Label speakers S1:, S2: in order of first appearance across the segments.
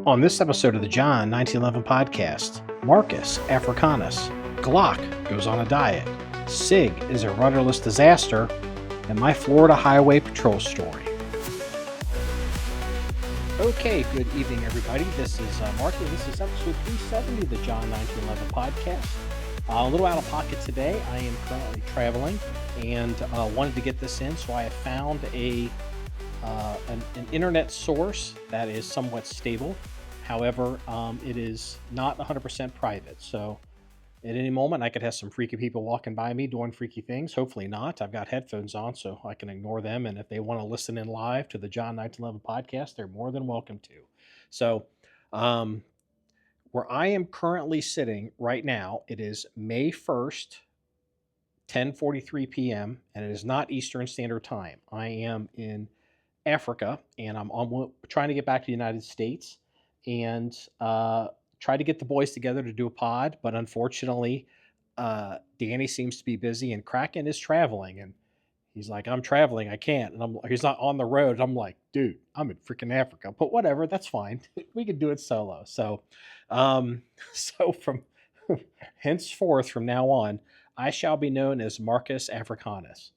S1: On this episode of the John1911 Podcast, Marcus Africanus, Glock goes on a diet, SIG is a rudderless disaster, and my Florida Highway Patrol story. Okay, good evening, everybody. This is Marky. This is episode 370 of the John1911 Podcast. A little out of pocket today. I am currently traveling and wanted to get this in, so I have found an internet source that is somewhat stable. However, it is not 100% private. So at any moment, I could have some freaky people walking by me doing freaky things. Hopefully not. I've got headphones on, so I can ignore them. And if they want to listen in live to the John1911 Podcast, they're more than welcome to. So where I am currently sitting right now, it is May 1st, 10:43 p.m., and it is not Eastern Standard Time. I am in Africa, and I'm trying to get back to the United States and try to get the boys together to do a pod. But unfortunately, Danny seems to be busy, and Kraken is traveling. And he's like, I'm traveling, I can't. And he's not on the road. I'm like, dude, I'm in freaking Africa. But whatever, that's fine. We can do it solo. So, from henceforth, from now on, I shall be known as Marcus Africanus.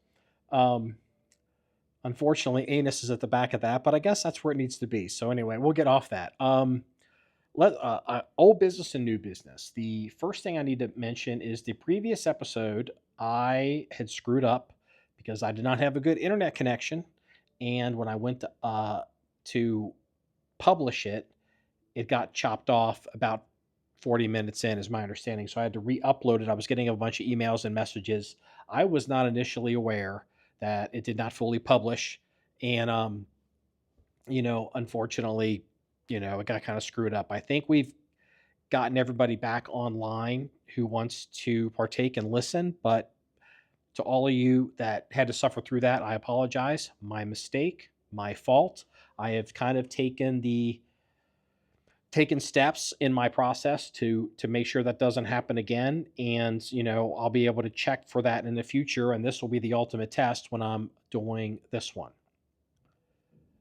S1: Unfortunately, anus is at the back of that, but I guess that's where it needs to be. So anyway, we'll get off that. Old business and new business. The first thing I need to mention is the previous episode, I had screwed up because I did not have a good internet connection. And when I went to publish it, it got chopped off about 40 minutes in, is my understanding. So I had to re-upload it. I was getting a bunch of emails and messages. I was not initially aware that it did not fully publish. And, unfortunately, it got kind of screwed up. I think we've gotten everybody back online who wants to partake and listen. But to all of you that had to suffer through that, I apologize. My mistake, my fault. I have kind of taken steps in my process to make sure that doesn't happen again. And, I'll be able to check for that in the future. And this will be the ultimate test when I'm doing this one.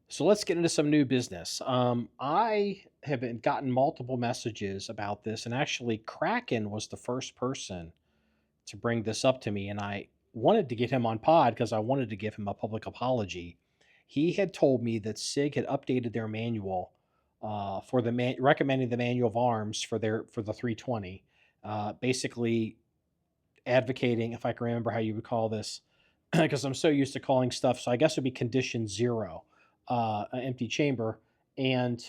S1: So let's get into some new business. I have gotten multiple messages about this, and actually Kraken was the first person to bring this up to me. And I wanted to get him on pod because I wanted to give him a public apology. He had told me that SIG had updated their manual for recommending the manual of arms for the 320, basically advocating, if I can remember how you would call this, because I'm so used to calling stuff. So I guess it would be condition 0, an empty chamber. And,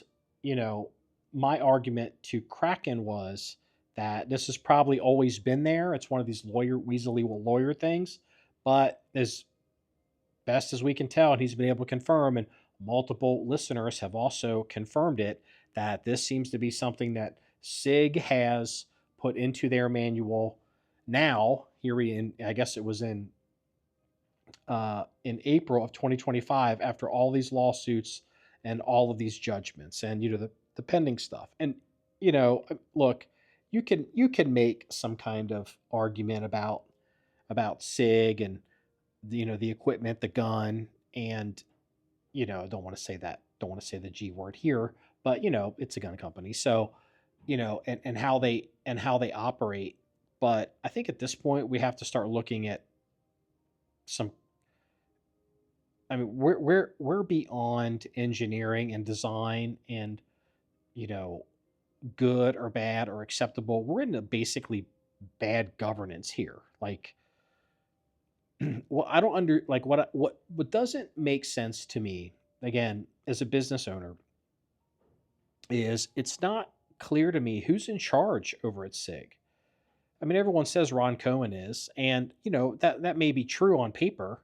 S1: my argument to Kraken was that this has probably always been there. It's one of these weaselly lawyer things, but as best as we can tell, and he's been able to confirm, and multiple listeners have also confirmed it, that this seems to be something that SIG has put into their manual now. I guess it was in April of 2025, after all these lawsuits and all of these judgments and the pending stuff. And look, you can make some kind of argument about SIG and the equipment, the gun, and I don't want to say the G word here, but it's a gun company. So, and how they operate. But I think at this point we have to start looking at we're beyond engineering and design and, good or bad or acceptable. We're into basically bad governance here. Like, well, I don't what doesn't make sense to me, again, as a business owner, is it's not clear to me who's in charge over at SIG. I mean, everyone says Ron Cohen is, and that may be true on paper.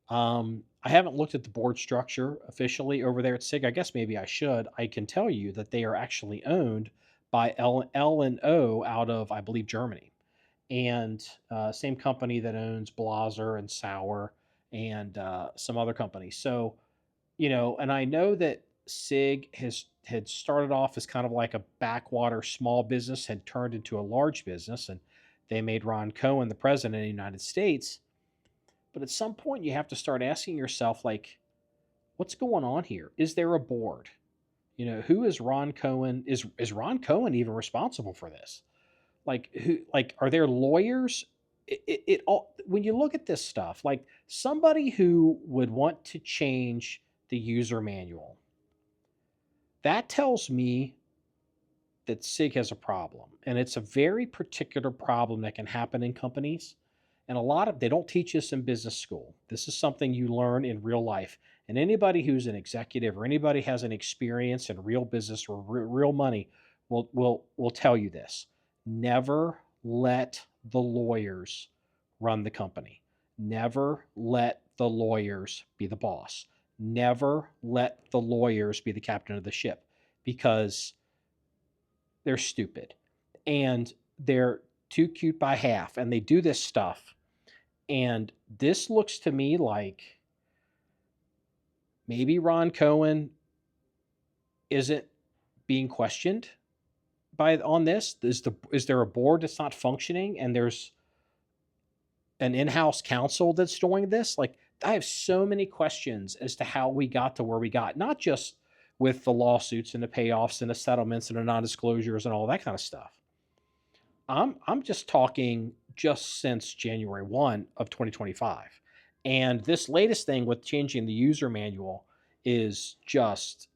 S1: I haven't looked at the board structure officially over there at SIG. I guess maybe I should. I can tell you that they are actually owned by L&O out of, I believe, Germany. And same company that owns Blotter and Sauer and some other companies. So, and I know that SIG had started off as kind of like a backwater small business, had turned into a large business, and they made Ron Cohen the president of the United States. But at some point, you have to start asking yourself, like, what's going on here? Is there a board? Who is Ron Cohen? Is Ron Cohen even responsible for this? Like who? Like are there lawyers? It all when you look at this stuff, like somebody who would want to change the user manual, that tells me that SIG has a problem, and it's a very particular problem that can happen in companies. And a lot of they don't teach this in business school. This is something you learn in real life. And anybody who's an executive or anybody has an experience in real business or real money will tell you this. Never let the lawyers run the company. Never let the lawyers be the boss. Never let the lawyers be the captain of the ship, because they're stupid and they're too cute by half, and they do this stuff. And this looks to me like maybe Ron Cohen isn't being questioned on this. Is there a board that's not functioning, and there's an in-house counsel that's doing this? Like, I have so many questions as to how we got to where we got, not just with the lawsuits and the payoffs and the settlements and the non-disclosures and all that kind of stuff. I'm just talking just since January 1 of 2025. And this latest thing with changing the user manual is just,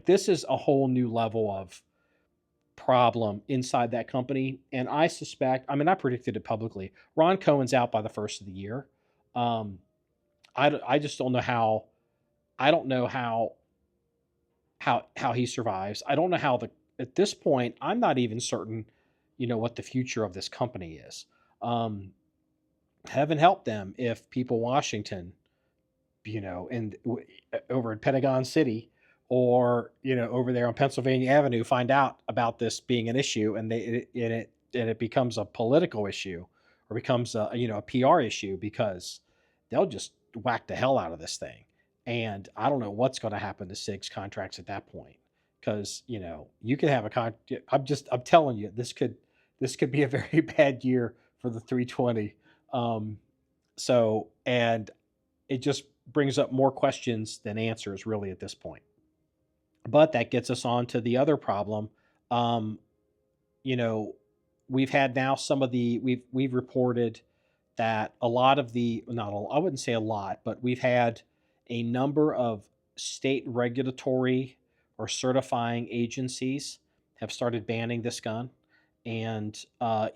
S1: this is a whole new level of problem inside that company. And I suspect, I mean, I predicted it publicly, Ron Cohen's out by the first of the year. I just don't know how, I don't know how he survives. I don't know how at this point, I'm not even certain, what the future of this company is. Heaven help them if people Washington, over in Pentagon City, or over there on Pennsylvania Avenue, find out about this being an issue, and it becomes a political issue, or becomes a PR issue, because they'll just whack the hell out of this thing. And I don't know what's going to happen to SIG's contracts at that point, because you could have I'm telling you, this could be a very bad year for the 320. And it just brings up more questions than answers, really, at this point. But that gets us on to the other problem. We've had now we've reported that a lot of I wouldn't say a lot, but we've had a number of state regulatory or certifying agencies have started banning this gun, and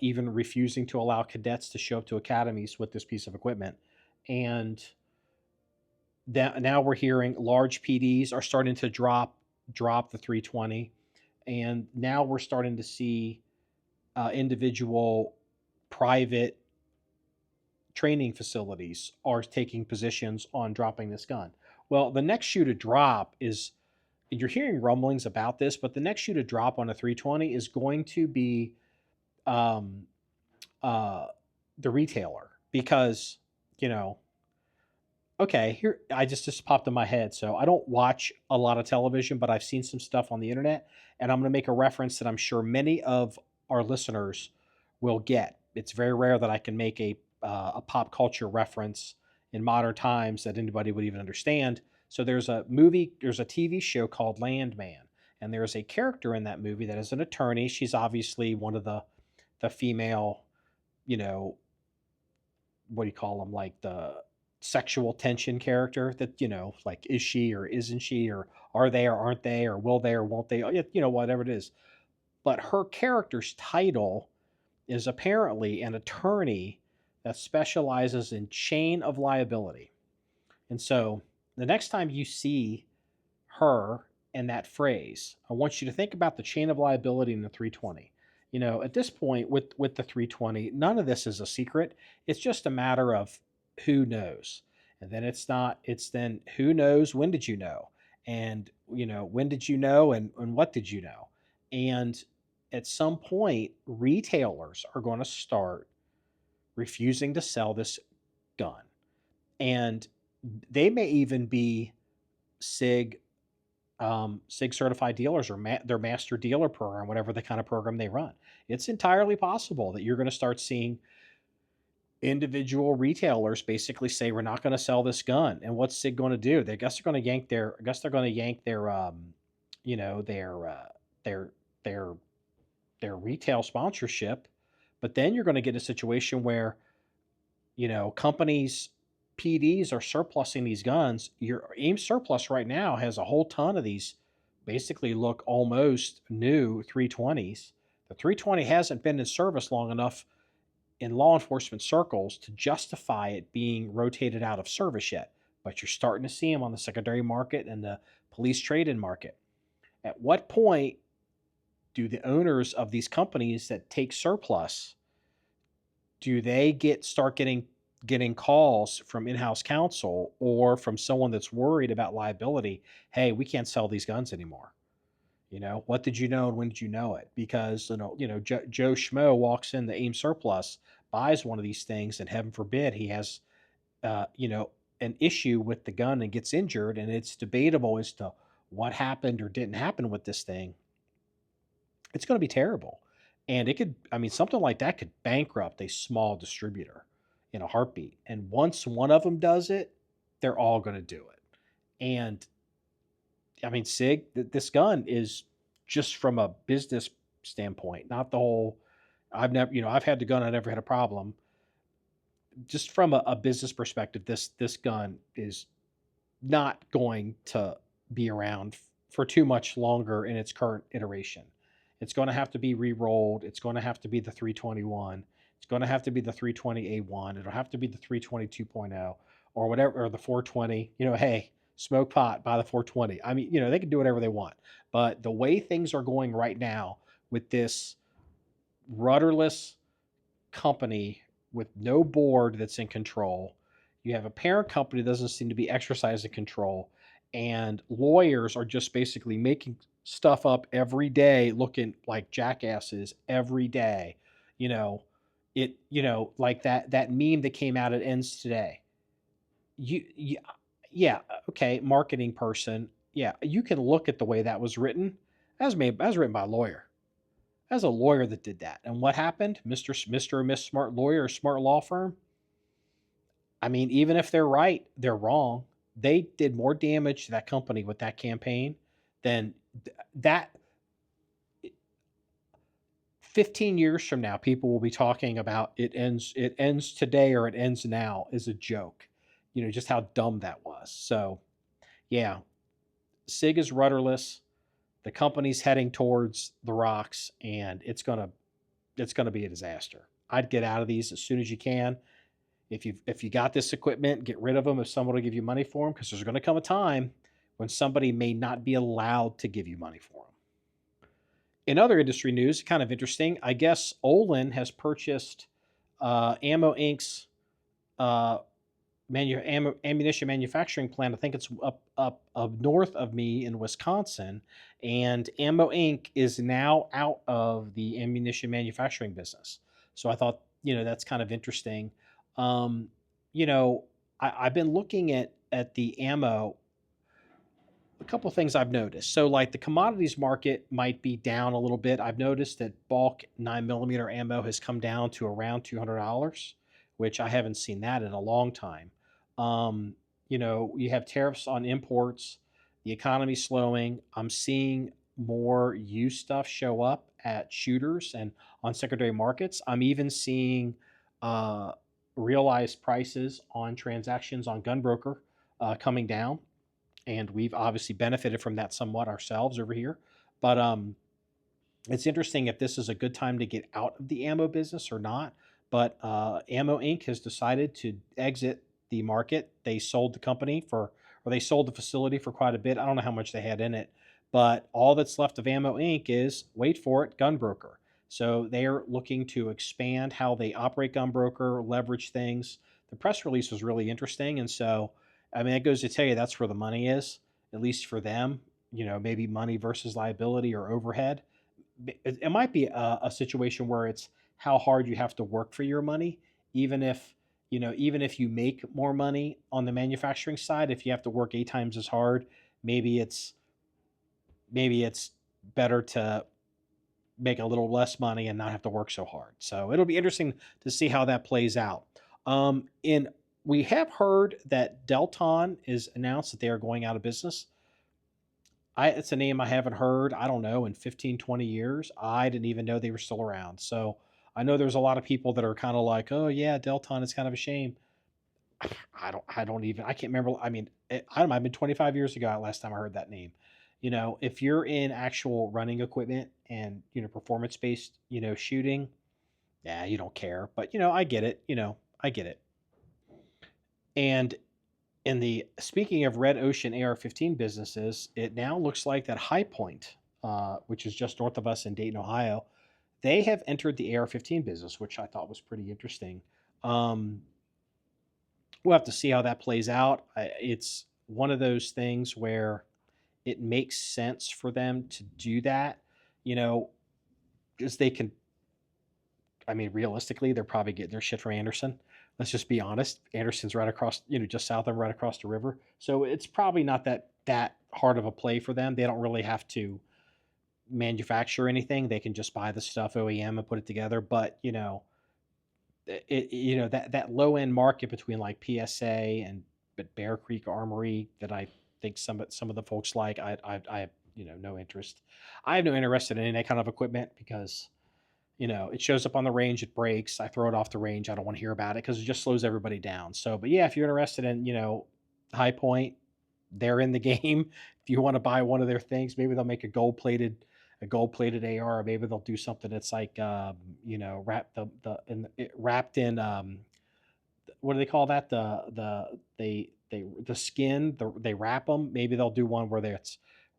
S1: even refusing to allow cadets to show up to academies with this piece of equipment. And now we're hearing large PDs are starting to drop the 320, and now we're starting to see individual private training facilities are taking positions on dropping this gun. Well, the next shoe to drop is, and you're hearing rumblings about this, but the next shoe to drop on a 320 is going to be the retailer, because okay, here I just popped in my head. So I don't watch a lot of television, but I've seen some stuff on the internet, and I'm going to make a reference that I'm sure many of our listeners will get. It's very rare that I can make a pop culture reference in modern times that anybody would even understand. So there's a TV show called Landman, and there's a character in that movie that is an attorney. She's obviously one of the female, what do you call them, like the sexual tension character that, like, is she or isn't she, or are they or aren't they, or will they or won't they, whatever it is. But her character's title is apparently an attorney that specializes in chain of liability. And so the next time you see her and that phrase, I want you to think about the chain of liability in the 320. At this point with the 320, none of this is a secret. It's just a matter of who knows. And then it's then who knows, when did you know? And, when did you know, and what did you know? And at some point, retailers are going to start refusing to sell this gun. And they may even be SIG certified dealers, or their master dealer program, whatever the kind of program they run. It's entirely possible that you're going to start seeing individual retailers basically say, we're not going to sell this gun. And what's SIG going to do? I guess they're going to yank their you know, their their their retail sponsorship. But then you're going to get a situation where, companies, PDs are surplusing these guns. Your AIM surplus right now has a whole ton of these basically look almost new 320s. The 320 hasn't been in service long enough in law enforcement circles to justify it being rotated out of service yet. But you're starting to see them on the secondary market and the police trade-in market. At what point do the owners of these companies that take surplus, do they start getting calls from in-house counsel or from someone that's worried about liability? Hey, we can't sell these guns anymore. What did you know and when did you know it? Because Joe Schmo walks in the AIM surplus, buys one of these things, and heaven forbid he has an issue with the gun and gets injured, and it's debatable as to what happened or didn't happen with this thing. It's going to be terrible. And it could, I mean, something like that could bankrupt a small distributor in a heartbeat. And once one of them does it, they're all going to do it. And I mean, SIG, this gun is just from a business standpoint, not the whole, I've had the gun, I never had a problem. Just from a business perspective, this gun is not going to be around for too much longer in its current iteration. It's going to have to be re-rolled. It's going to have to be the 321. It's going to have to be the 320A1. It'll have to be the 320 2.0 or whatever, or the 420. Hey, smoke pot, buy the 420. I mean, they can do whatever they want. But the way things are going right now with this rudderless company with no board that's in control, you have a parent company that doesn't seem to be exercising control, and lawyers are just basically making stuff up every day, looking like jackasses every day. Like that meme that came out, it ends today. Yeah, okay, marketing person. Yeah, you can look at the way that was written. That was written by a lawyer. As a lawyer that did that. And what happened? Mr. or Miss Smart Lawyer or Smart Law Firm. I mean, even if they're right, they're wrong. They did more damage to that company with that campaign than that. 15 years from now, people will be talking about it ends today or it ends now is a joke. Just how dumb that was. So, yeah, SIG is rudderless. The company's heading towards the rocks, and it's gonna be a disaster. I'd get out of these as soon as you can. If you got this equipment, get rid of them if someone will give you money for them, because there's going to come a time when somebody may not be allowed to give you money for them. In other industry news, kind of interesting, I guess Olin has purchased Ammo Inc.'s ammunition manufacturing plant. I think it's up north of me in Wisconsin, and Ammo Inc. is now out of the ammunition manufacturing business. So I thought, that's kind of interesting. I've been looking at the ammo. A couple of things I've noticed. So like the commodities market might be down a little bit. I've noticed that bulk 9mm ammo has come down to around $200, which I haven't seen that in a long time. You have tariffs on imports, the economy's slowing. I'm seeing more used stuff show up at shooters and on secondary markets. I'm even seeing realized prices on transactions on Gunbroker coming down, and we've obviously benefited from that somewhat ourselves over here. But it's interesting if this is a good time to get out of the ammo business or not. But Ammo Inc. has decided to exit the market. They sold the company or they sold the facility for quite a bit. I don't know how much they had in it, but all that's left of Ammo Inc. is, wait for it, Gunbroker. So they are looking to expand how they operate Gunbroker, leverage things. The press release was really interesting. And so, I mean, it goes to tell you that's where the money is, at least for them, maybe money versus liability or overhead. It might be a situation where it's how hard you have to work for your money, even if you make more money on the manufacturing side. If you have to work 8 times as hard, maybe it's better to make a little less money and not have to work so hard. So it'll be interesting to see how that plays out. We have heard that Delton is announced that they are going out of business. It's a name I haven't heard, I don't know, in 15, 20 years. I didn't even know they were still around. So I know there's a lot of people that are kind of like, oh yeah, Delton is kind of a shame. I can't remember. I mean, I don't know. I've been 25 years ago last time I heard that name. If you're in actual running equipment and, performance based, shooting, yeah, you don't care. But, I get it. I get it. And in the speaking of Red Ocean AR-15 businesses, it now looks like that High Point, which is just north of us in Dayton, Ohio, they have entered the AR-15 business, which I thought was pretty interesting. Um, we'll have to see how that plays out. It's one of those things where it makes sense for them to do that, you know, because they can. I mean, realistically, they're probably getting their shit from Anderson. Let's just be honest. Anderson's right across, just south of them, right across the river. So it's probably not that hard of a play for them. They don't really have to manufacture anything. They can just buy the stuff OEM and put it together. But that low end market between like PSA and Bear Creek Armory that I think some of the folks like. I have no interest. I have no interest in any of that kind of equipment because it shows up on the range, it breaks. I throw it off the range. I don't want to hear about it because it just slows everybody down. So, but yeah, if you're interested in High Point, they're in the game. If you want to buy one of their things, maybe they'll make a gold plated AR, or maybe they'll do something that's like wrapped in what do they call that? The skin. They wrap them. Maybe they'll do one where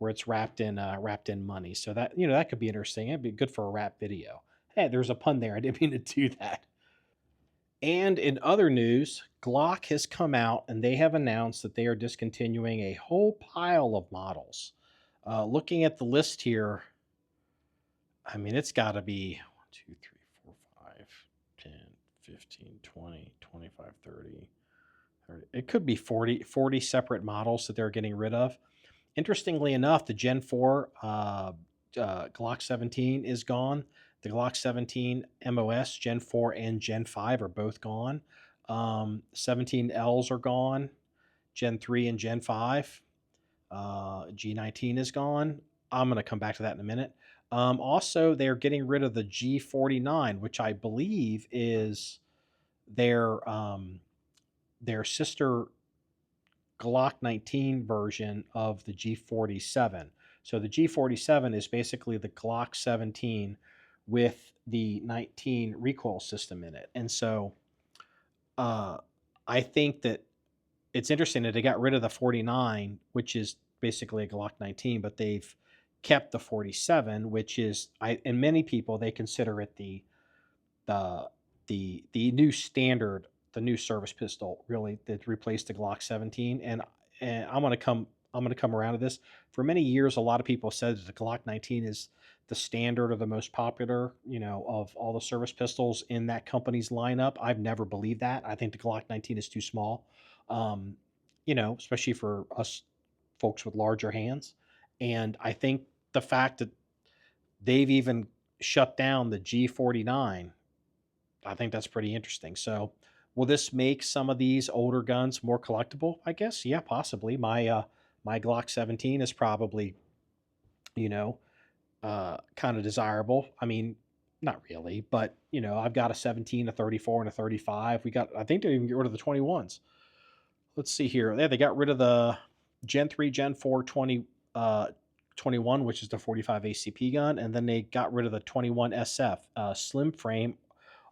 S1: it's wrapped in money. So that could be interesting. It'd be good for a rap video. Hey, there's a pun there. I didn't mean to do that. And in other news, Glock has come out and they have announced that they are discontinuing a whole pile of models. Looking at the list here, I mean, it's got to be 1, 2, 3, 4, 5, 10, 15, 20, 25, 30. It could be 40 separate models that they're getting rid of. Interestingly enough, the Gen 4 Glock 17 is gone. The Glock 17 MOS, Gen 4 and Gen 5 are both gone. 17Ls are gone. Gen 3 and Gen 5. G19 is gone. I'm going to come back to that in a minute. Also, they're getting rid of the G49, which I believe is their sister Glock 19 version of the G47. So the G47 is basically the Glock 17 with the 19 recoil system in it. And so I think that it's interesting that they got rid of the 49, which is basically a Glock 19, but they've kept the 47, which is and many people they consider it the the new standard, the new service pistol, really, that replaced the Glock 17. And I'm gonna come around to this. For many years, a lot of people said that the Glock 19 is the standard or the most popular, of all the service pistols in that company's lineup. I've never believed that. I think the Glock 19 is too small, especially for us folks with larger hands. And I think the fact that they've even shut down the G49, I think that's pretty interesting. So, will this make some of these older guns more collectible? I guess, yeah, possibly. My Glock 17 is probably, you know, kind of desirable. I mean, not really, but I've got a 17, a 34, and a 35. I think they even get rid of the 21s. Let's see here. Yeah, they got rid of the Gen 3, Gen 4, 21, which is the 45 ACP gun, and then they got rid of the 21 SF, slim frame,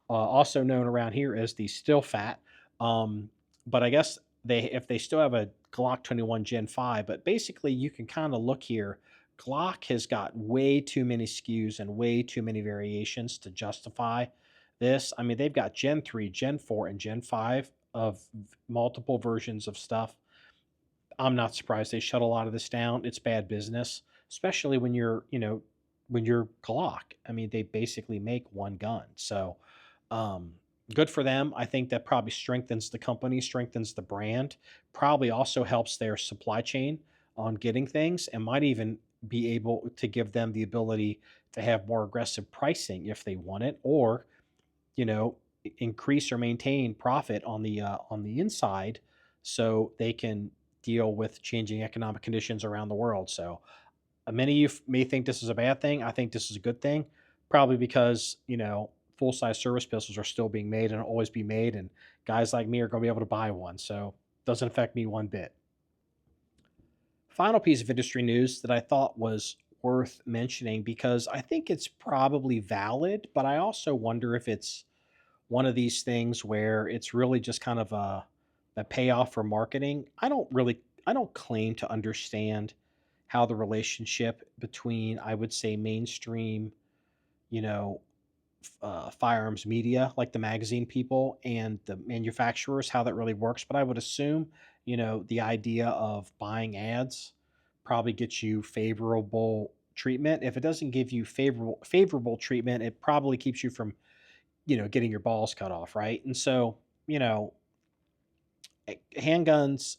S1: also known around here as the still fat. But I guess if they still have a Glock 21 Gen 5, but basically you can kind of look here. Glock has got way too many SKUs and way too many variations to justify this. I mean, they've got Gen 3, Gen 4, and Gen 5 of multiple versions of stuff. I'm not surprised they shut a lot of this down. It's bad business, especially when you're Glock. I mean, they basically make one gun. So, um, good for them. I think that probably strengthens the company, strengthens the brand, probably also helps their supply chain on getting things, and might even be able to give them the ability to have more aggressive pricing if they want it, or you know increase or maintain profit on the inside so they can deal with changing economic conditions around the world. So Many of you may think this is a bad thing. I think this is a good thing, probably because, full size service pistols are still being made and will always be made, and guys like me are going to be able to buy one. So it doesn't affect me one bit. Final piece of industry news that I thought was worth mentioning because I think it's probably valid, but I also wonder if it's one of these things where it's really just kind of a payoff for marketing. I don't claim to understand how the relationship between, I would say, mainstream, you know, firearms media, like the magazine people and the manufacturers, how that really works. But I would assume, the idea of buying ads probably gets you favorable treatment. If it doesn't give you favorable treatment, it probably keeps you from, getting your balls cut off, right? And so, you know, handguns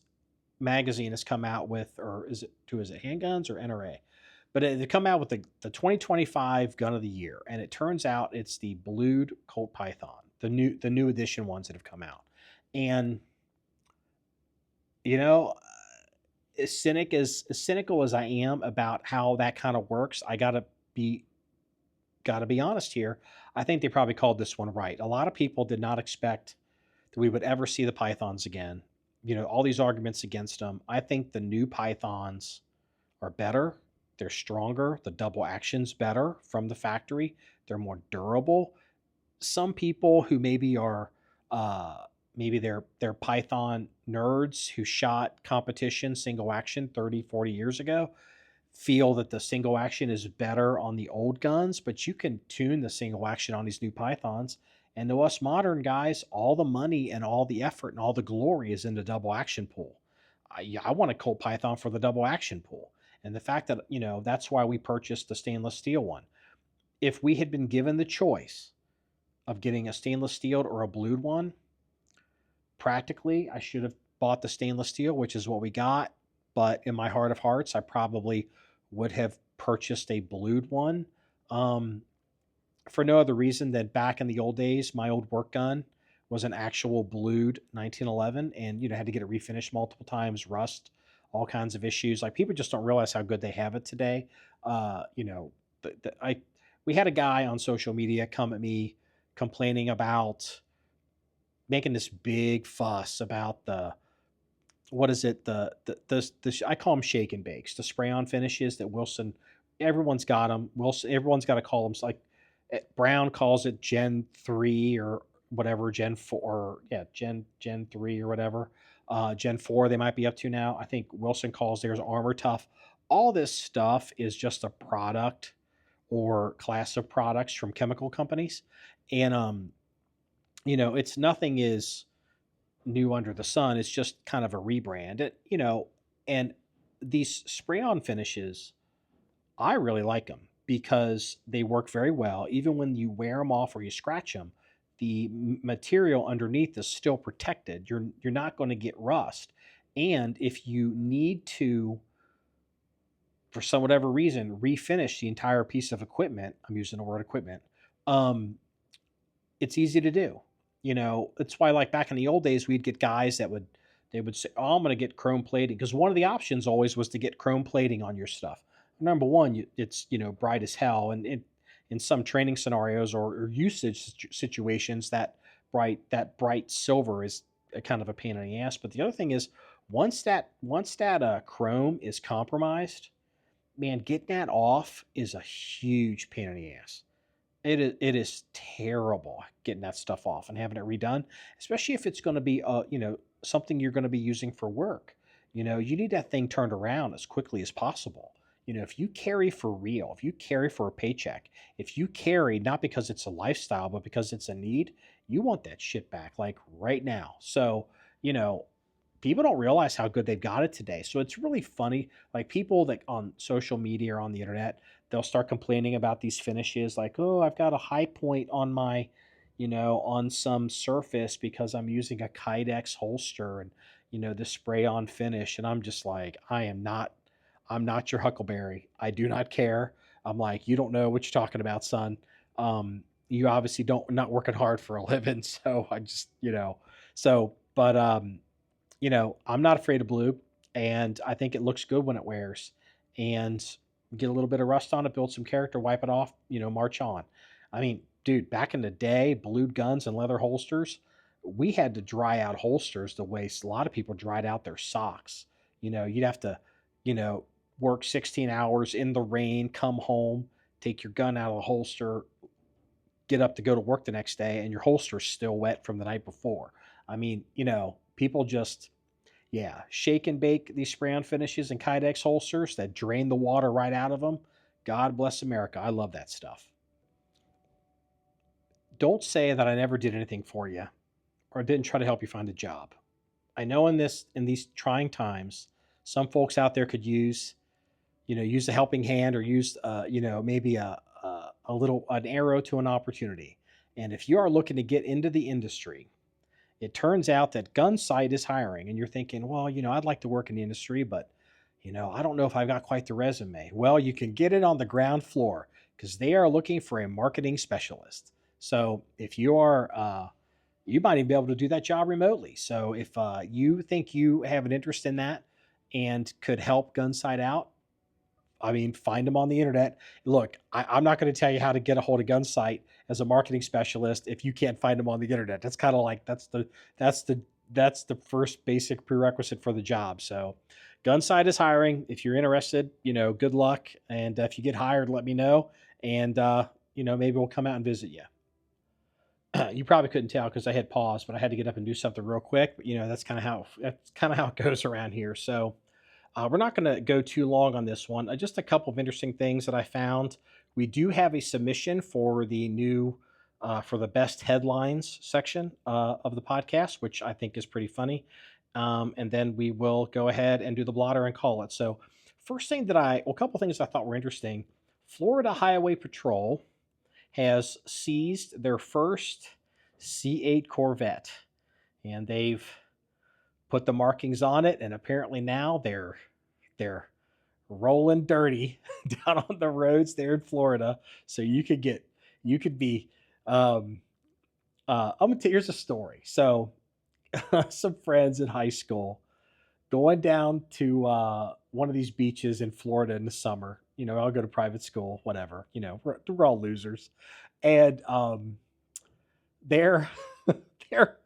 S1: magazine has come out with, or is it handguns or NRA? But they come out with the 2025 gun of the year, and it turns out it's the blued Colt Python, the new edition ones that have come out. And you know, as cynical as I am about how that kind of works, I be gotta be honest here. I think they probably called this one right. A lot of people did not expect that we would ever see the Pythons again. All these arguments against them. I think the new Pythons are better. They're stronger. The double action's better from the factory. They're more durable. Some people who maybe are maybe they're Python nerds who shot competition single action 30, 40 years ago feel that the single action is better on the old guns, but you can tune the single action on these new Pythons. And to us modern guys, all the money and all the effort and all the glory is in the double action pool. I want a Colt Python for the double action pool. And the fact that, that's why we purchased the stainless steel one. If we had been given the choice of getting a stainless steel or a blued one, practically, I should have bought the stainless steel, which is what we got. But in my heart of hearts, I probably would have purchased a blued one, for no other reason than back in the old days, my old work gun was an actual blued 1911, and had to get it refinished multiple times, rust, all kinds of issues. Like people just don't realize how good they have it today. I we had a guy on social media come at me complaining about making this big fuss about the what is it the I call them shake and bakes, the spray on finishes that Wilson, everyone's got them. Wilson, everyone's got to call them like Brown calls it Gen 3 or whatever, Gen 4, or yeah, Gen 3 or whatever. Gen 4 they might be up to now. I think Wilson calls theirs Armor Tough. All this stuff is just a product or class of products from chemical companies. And it's nothing is new under the sun. It's just kind of a rebrand. And these spray on finishes, I really like them because they work very well. Even when you wear them off or you scratch them, the material underneath is still protected. You're not going to get rust. And if you need to, for some whatever reason, refinish the entire piece of equipment, I'm using the word equipment, it's easy to do. It's why, like back in the old days, we'd get guys that they would say, "Oh, I'm going to get chrome plating," because one of the options always was to get chrome plating on your stuff. Number one, it's bright as hell, and in some training scenarios or usage situations, that bright silver is a kind of a pain in the ass. But the other thing is, once that chrome is compromised, man, getting that off is a huge pain in the ass. It is terrible getting that stuff off and having it redone, especially if it's going to be something you're going to be using for work. You need that thing turned around as quickly as possible. If you carry for real, if you carry for a paycheck, if you carry not because it's a lifestyle but because it's a need, you want that shit back like right now. So, you know, people don't realize how good they've got it today. So it's really funny. Like people that on social media or on the internet, they'll start complaining about these finishes like, oh, I've got a high point on my, on some surface because I'm using a Kydex holster and, the spray on finish. And I'm just like, I'm not your Huckleberry. I do not care. I'm like, you don't know what you're talking about, son. You obviously don't not working hard for a living. So I just, but I'm not afraid of blue, and I think it looks good when it wears. And get a little bit of rust on it, build some character, wipe it off, march on. I mean, dude, back in the day, blued guns and leather holsters, we had to dry out holsters the way a lot of people dried out their socks. You'd have to, work 16 hours in the rain, come home, take your gun out of the holster, get up to go to work the next day, and your holster's still wet from the night before. I mean, people just, yeah, shake and bake these spray on finishes and Kydex holsters that drain the water right out of them. God bless America. I love that stuff. Don't say that I never did anything for you or didn't try to help you find a job. I know in these trying times, some folks out there could use a helping hand or use, maybe an arrow to an opportunity. And if you are looking to get into the industry, it turns out that Gunsite is hiring, and you're thinking, well, I'd like to work in the industry, but, I don't know if I've got quite the resume. Well, you can get it on the ground floor because they are looking for a marketing specialist. So if you are, you might even be able to do that job remotely. So if you think you have an interest in that and could help Gunsite out, I mean, find them on the internet. Look, I'm not going to tell you how to get a hold of Gunsite as a marketing specialist if you can't find them on the internet. That's kind of like that's the first basic prerequisite for the job. So, Gunsite is hiring. If you're interested, good luck. And if you get hired, let me know. And maybe we'll come out and visit you. You probably couldn't tell because I had paused, but I had to get up and do something real quick. But that's kind of how it goes around here. So. We're not going to go too long on this one. Just a couple of interesting things that I found. We do have a submission for the new, for the best headlines section of the podcast, which I think is pretty funny. And then we will go ahead and do the blotter and call it. So first thing a couple things I thought were interesting. Florida Highway Patrol has seized their first C8 Corvette, and they've put the markings on it, and apparently now they're rolling dirty down on the roads there in Florida. So you could be I'm gonna tell you, here's a story. So some friends in high school going down to one of these beaches in Florida in the summer. I'll go to private school, whatever. We're all losers, and they're they're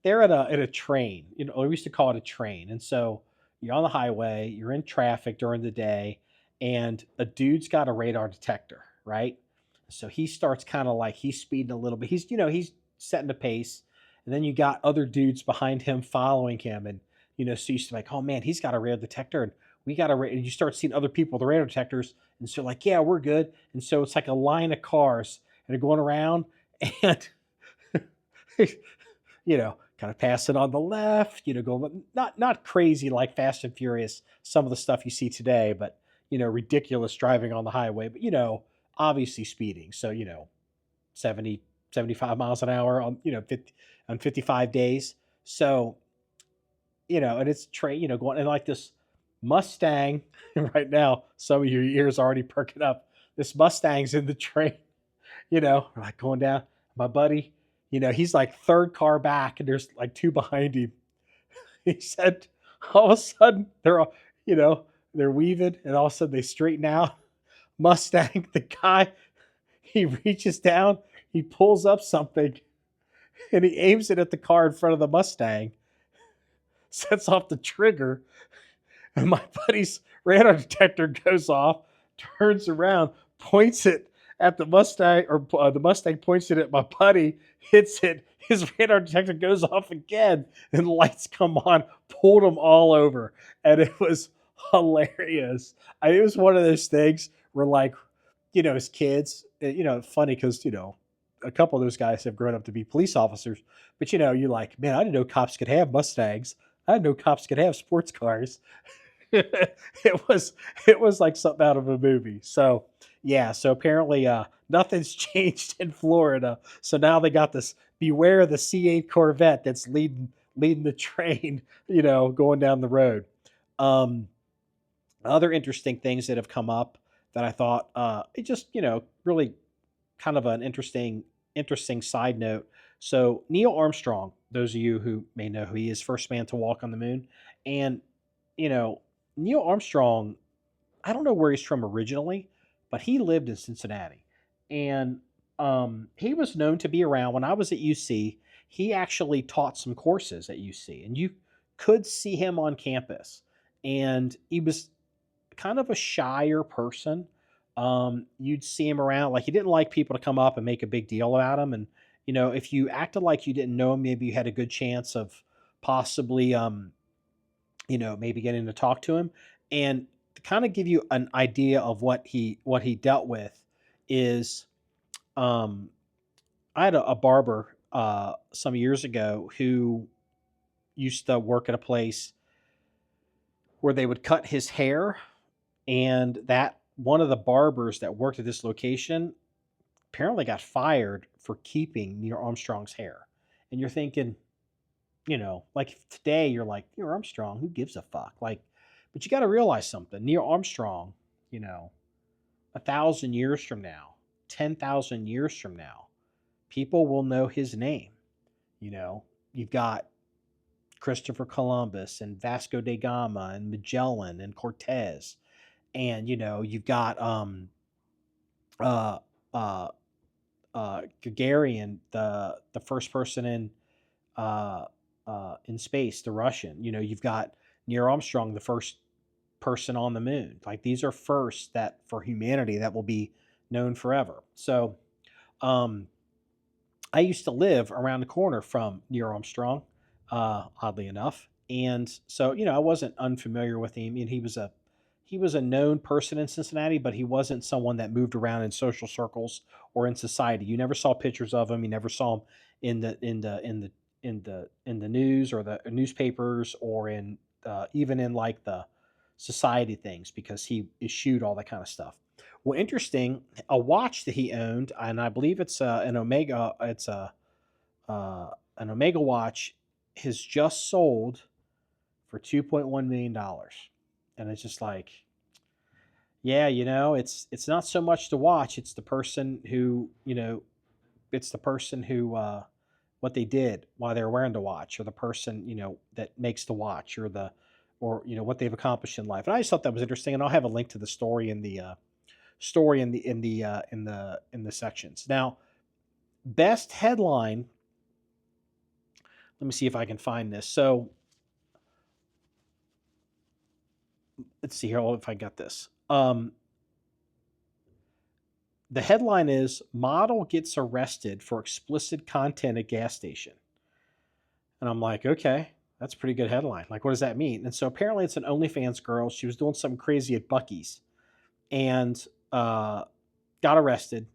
S1: they're in a train. We used to call it a train. And so you're on the highway, you're in traffic during the day, and a dude's got a radar detector, right? So he starts kind of like he's speeding a little bit. He's setting the pace, and then you got other dudes behind him following him, and so you're like, oh man, he's got a radar detector, and we got and you start seeing other people with the radar detectors, and so like, yeah, we're good. And so it's like a line of cars, and they're going around, and kind of passing on the left, going not crazy like Fast and Furious, some of the stuff you see today, but ridiculous driving on the highway, but obviously speeding. So 70, 75 miles an hour on 55 days. So and it's train going, and like this Mustang right now, some of your ears already perking up. This Mustang's in the train, like going down. My buddy, he's like third car back, and there's like two behind him. He said all of a sudden they're all, they're weaving, and all of a sudden they straighten out. Mustang, the guy, he reaches down, he pulls up something, and he aims it at the car in front of the Mustang, sets off the trigger, and my buddy's radar detector goes off, turns around, points it at the Mustang, or the Mustang points it at my buddy, hits it, his radar detector goes off again, and lights come on, pulled them all over, and it was hilarious. It was one of those things where, like, as kids, funny because, a couple of those guys have grown up to be police officers, but, you're like, man, I didn't know cops could have Mustangs. I didn't know cops could have sports cars. It was like something out of a movie. So, yeah, so apparently nothing's changed in Florida. So now they got this, beware the C8 Corvette that's leading the train, going down the road. Other interesting things that have come up that I thought, it just, really kind of an interesting side note. So Neil Armstrong, those of you who may know who he is, first man to walk on the moon. And, Neil Armstrong, I don't know where he's from originally, but he lived in Cincinnati. And he was known to be around when I was at UC. He actually taught some courses at UC, and you could see him on campus. And he was kind of a shyer person. You'd see him around, like he didn't like people to come up and make a big deal about him. And if you acted like you didn't know him, maybe you had a good chance of possibly, maybe getting to talk to him. And to kind of give you an idea of what he dealt with is, um, I had a barber some years ago who used to work at a place where they would cut his hair, and that one of the barbers that worked at this location apparently got fired for keeping Neil Armstrong's hair. And you're thinking, like today you're like, Neil Armstrong, who gives a fuck? Like, but you got to realize something. Neil Armstrong, 1,000 years from now, 10,000 years from now, people will know his name. You've got Christopher Columbus and Vasco da Gama and Magellan and Cortez, and you've got uh uh Gagarin, the first person in space, the Russian. You've got Neil Armstrong, the first person on the moon. Like, these are firsts that for humanity that will be known forever. So um I used to live around the corner from Neil Armstrong, oddly enough, and so I wasn't unfamiliar with him. And he was a known person in Cincinnati, but he wasn't someone that moved around in social circles or in society. You never saw pictures of him. You never saw him in the news or the newspapers, or in even in like the society things, because he eschewed all that kind of stuff. Well, interesting, a watch that he owned, and I believe it's an Omega. It's an Omega watch, has just sold for $2.1 million, and it's just like, yeah, it's not so much the watch; it's the person who, what they did while they were wearing the watch, or the person that makes the watch, or what they've accomplished in life. And I just thought that was interesting, and I'll have a link to the story in the sections. Now, best headline. Let me see if I can find this. So let's see here if I got this. The headline is "Model Gets Arrested for Explicit Content at Gas Station." And I'm like, okay, that's a pretty good headline. Like, what does that mean? And so apparently it's an OnlyFans girl. She was doing something crazy at Buc-ee's, and got arrested.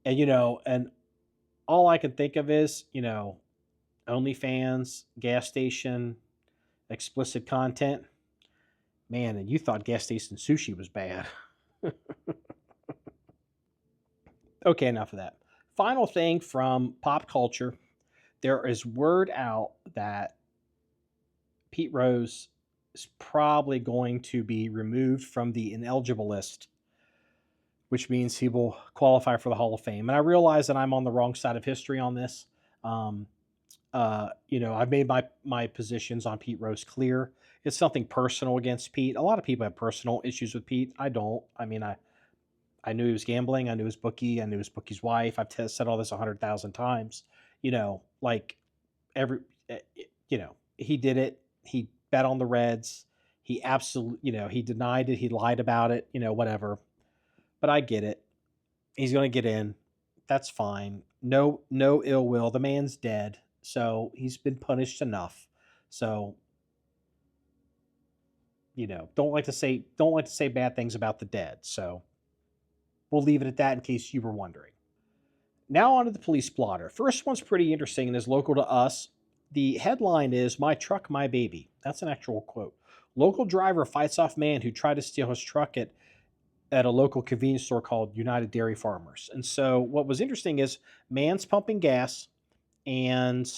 S1: And all I can think of is, OnlyFans, gas station, explicit content. Man, and you thought Gas Station Sushi was bad. Okay, enough of that. Final thing from pop culture. There is word out that Pete Rose is probably going to be removed from the ineligible list, which means he will qualify for the Hall of Fame. And I realize that I'm on the wrong side of history on this. I've made my positions on Pete Rose clear. It's nothing personal against Pete. A lot of people have personal issues with Pete. I don't. I mean, I knew he was gambling. I knew his bookie. I knew his bookie's wife. I've said all this 100,000 times. Like every, he did it. He bet on the Reds. He absolutely, he denied it. He lied about it. Whatever. But I get it. He's going to get in. That's fine. No ill will. The man's dead, so he's been punished enough. So, don't like to say bad things about the dead. So, we'll leave it at that in case you were wondering. Now on to the police blotter. First one's pretty interesting and is local to us. The headline is "My Truck, My Baby." That's an actual quote. Local driver fights off man who tried to steal his truck at a local convenience store called United Dairy Farmers. And so what was interesting is, man's pumping gas, and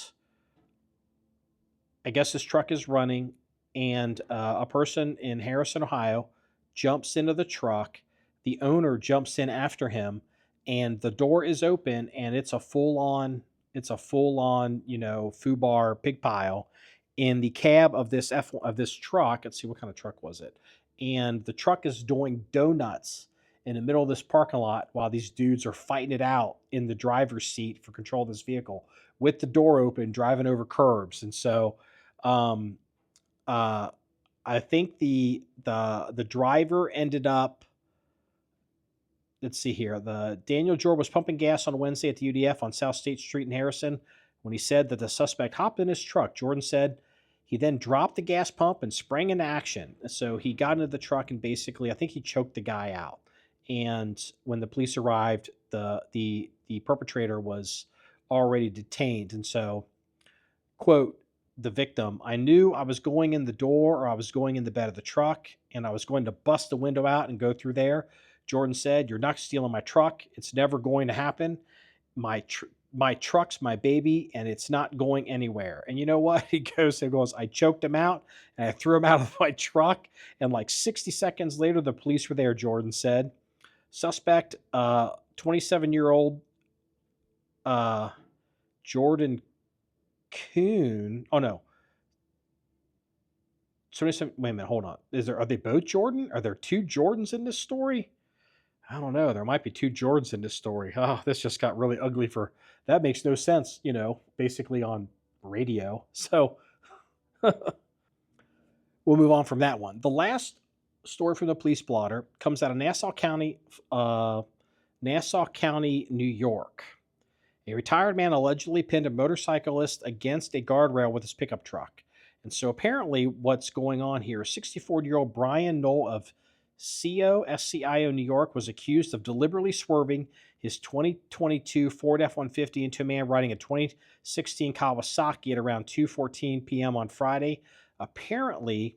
S1: I guess his truck is running, and a person in Harrison, Ohio, jumps into the truck. The owner jumps in after him, and the door is open, and it's a full on, FUBAR pig pile in the cab of this truck. Let's see, what kind of truck was it? and the truck is doing donuts in the middle of this parking lot while these dudes are fighting it out in the driver's seat for control of this vehicle with the door open, driving over curbs. And so, um, I think the driver ended up. Let's see here. The Daniel Jordan was pumping gas on Wednesday at the UDF on South State Street in Harrison when he said that the suspect hopped in his truck. Jordan said he then dropped the gas pump and sprang into action. So he got into the truck and basically, I think he choked the guy out. And when the police arrived, the perpetrator was already detained. And so, quote, the victim, I knew I was going in the door or I was going in the bed of the truck and I was going to bust the window out and go through there. Jordan said, you're not stealing my truck. It's never going to happen. My truck's my baby and it's not going anywhere. And you know what? He goes, I choked him out and I threw him out of my truck. And like 60 seconds later, the police were there, Jordan said. Suspect, 27-year-old Jordan Kuhn. Oh, no. 27. Wait a minute. Hold on. Are they both Jordan? Are there two Jordans in this story? I don't know. There might be two Jordans in this story. Oh, this just got really ugly that makes no sense, basically on radio. So we'll move on from that one. The last story from the police blotter comes out of Nassau County, New York. A retired man allegedly pinned a motorcyclist against a guardrail with his pickup truck. And so apparently what's going on here, 64-year-old Brian Knoll of SCIO, New York, was accused of deliberately swerving his 2022 Ford F-150 into a man riding a 2016 Kawasaki at around 2:14 p.m. on Friday. Apparently,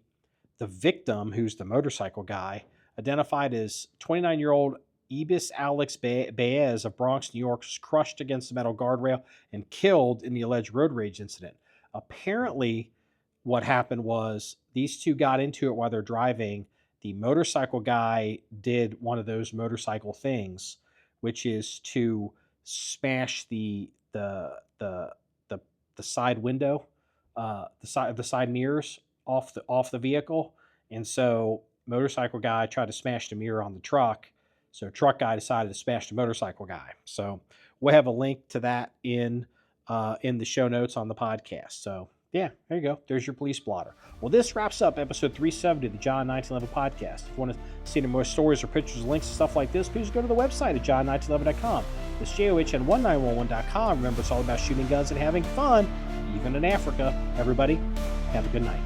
S1: the victim, who's the motorcycle guy, identified as 29-year-old Ibis Alex Baez of Bronx, New York, was crushed against the metal guardrail and killed in the alleged road rage incident. Apparently, what happened was these two got into it while they're driving. The motorcycle guy did one of those motorcycle things, which is to smash the side window, the side mirrors off the vehicle. And so motorcycle guy tried to smash the mirror on the truck. So truck guy decided to smash the motorcycle guy. So we'll have a link to that in the show notes on the podcast. So yeah, there you go. There's your police blotter. Well, this wraps up episode 370 of the John1911 Podcast. If you want to see any more stories or pictures, links, and stuff like this, please go to the website at john1911.com. It's JOHN1911.com. Remember, it's all about shooting guns and having fun, even in Africa. Everybody, have a good night.